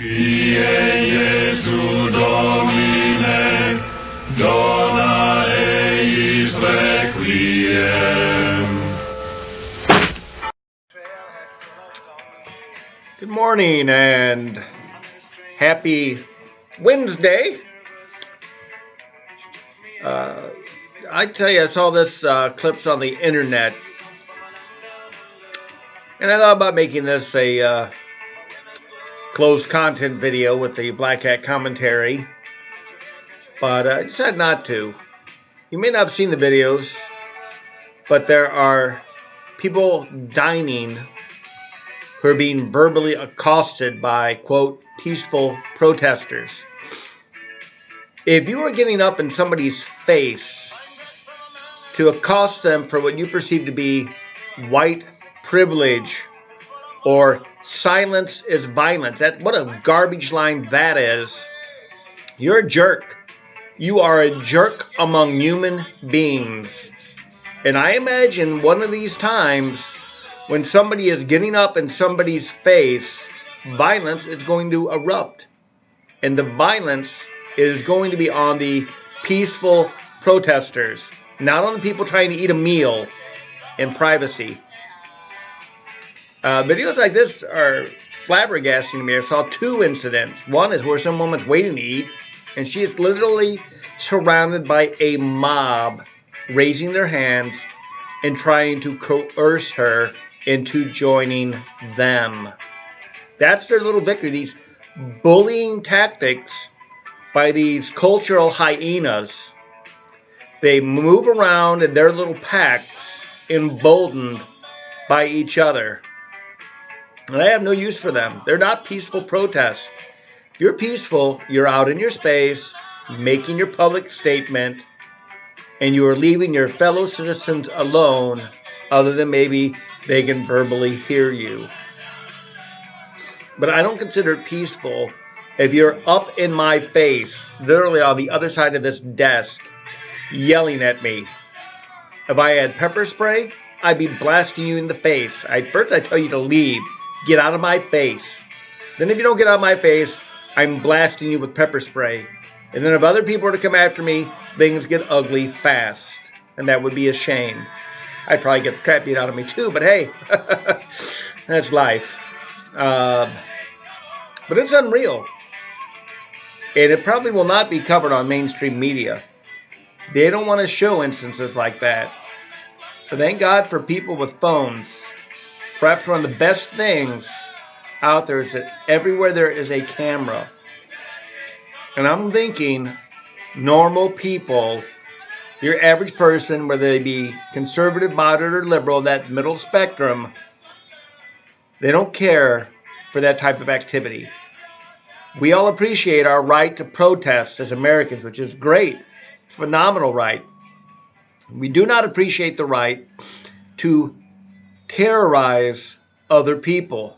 Kyrie Jesu Domine, dona eis requiem. Good morning and happy Wednesday. I tell you, I saw this clips on the internet, and I thought about making this a closed content video with the Black Hat commentary, but I decided not to. You may not have seen the videos, but there are people dining who are being verbally accosted by, quote, peaceful protesters. If you are getting up in somebody's face to accost them for what you perceive to be white privilege or silence is violence, what a garbage line that is. You're a jerk. You are a jerk among human beings. And I imagine one of these times when somebody is getting up in somebody's face, violence is going to erupt. And the violence is going to be on the peaceful protesters, not on the people trying to eat a meal in privacy. Videos like this are flabbergasting to me. I saw two incidents. One is where some woman's waiting to eat, and she is literally surrounded by a mob raising their hands and trying to coerce her into joining them. That's their little victory. These bullying tactics by these cultural hyenas. They move around in their little packs, emboldened by each other. And I have no use for them. They're not peaceful protests. If you're peaceful, you're out in your space, making your public statement, and you are leaving your fellow citizens alone, other than maybe they can verbally hear you. But I don't consider it peaceful if you're up in my face, literally on the other side of this desk, yelling at me. If I had pepper spray, I'd be blasting you in the face. First, I tell you to leave. Get out of my face. Then if you don't get out of my face, I'm blasting you with pepper spray. And then if other people were to come after me, things get ugly fast. And that would be a shame. I'd probably get the crap beat out of me too, but hey, that's life. But it's unreal. And it probably will not be covered on mainstream media. They don't want to show instances like that. But thank God for people with phones. Perhaps one of the best things out there is that everywhere there is a camera. And I'm thinking normal people, your average person, whether they be conservative, moderate, or liberal, that middle spectrum, they don't care for that type of activity. We all appreciate our right to protest as Americans, which is great. Phenomenal right. We do not appreciate the right to terrorize other people.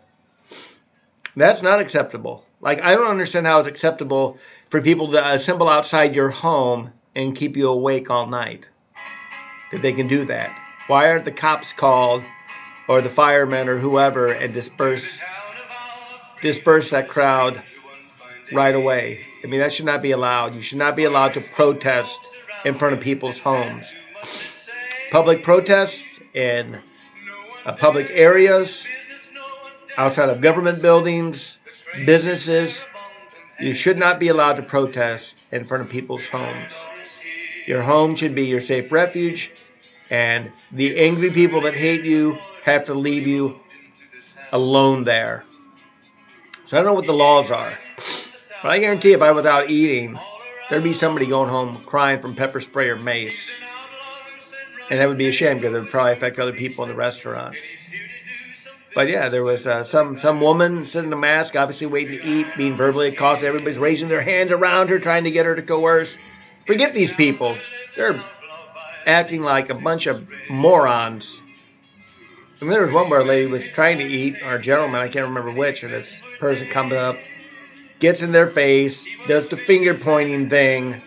That's not acceptable. Like, I don't understand how it's acceptable for people to assemble outside your home and keep you awake all night. That they can do that. Why aren't the cops called or the firemen or whoever and disperse that crowd right away? I mean, that should not be allowed. You should not be allowed to protest in front of people's homes. Public protests in public areas, outside of government buildings, businesses, you should not be allowed to protest in front of people's homes. Your home should be your safe refuge, and the angry people that hate you have to leave you alone there. So I don't know what the laws are, but I guarantee if I was out eating, there'd be somebody going home crying from pepper spray or mace. And that would be a shame because it would probably affect other people in the restaurant. But yeah, there was some woman sitting in a mask, obviously waiting to eat, being verbally accosted. Everybody's raising their hands around her, trying to get her to coerce. Forget these people. They're acting like a bunch of morons. And there was one where a lady was trying to eat, or a gentleman, I can't remember which, and this person comes up, gets in their face, does the finger pointing thing,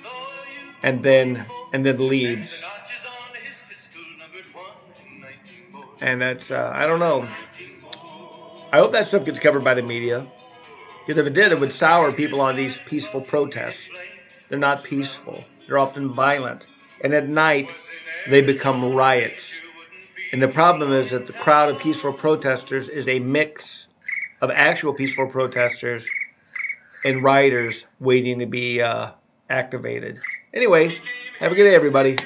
and then leaves. And that's, I don't know. I hope that stuff gets covered by the media. Because if it did, it would sour people on these peaceful protests. They're not peaceful. They're often violent. And at night, they become riots. And the problem is that the crowd of peaceful protesters is a mix of actual peaceful protesters and rioters waiting to be activated. Anyway, have a good day, everybody.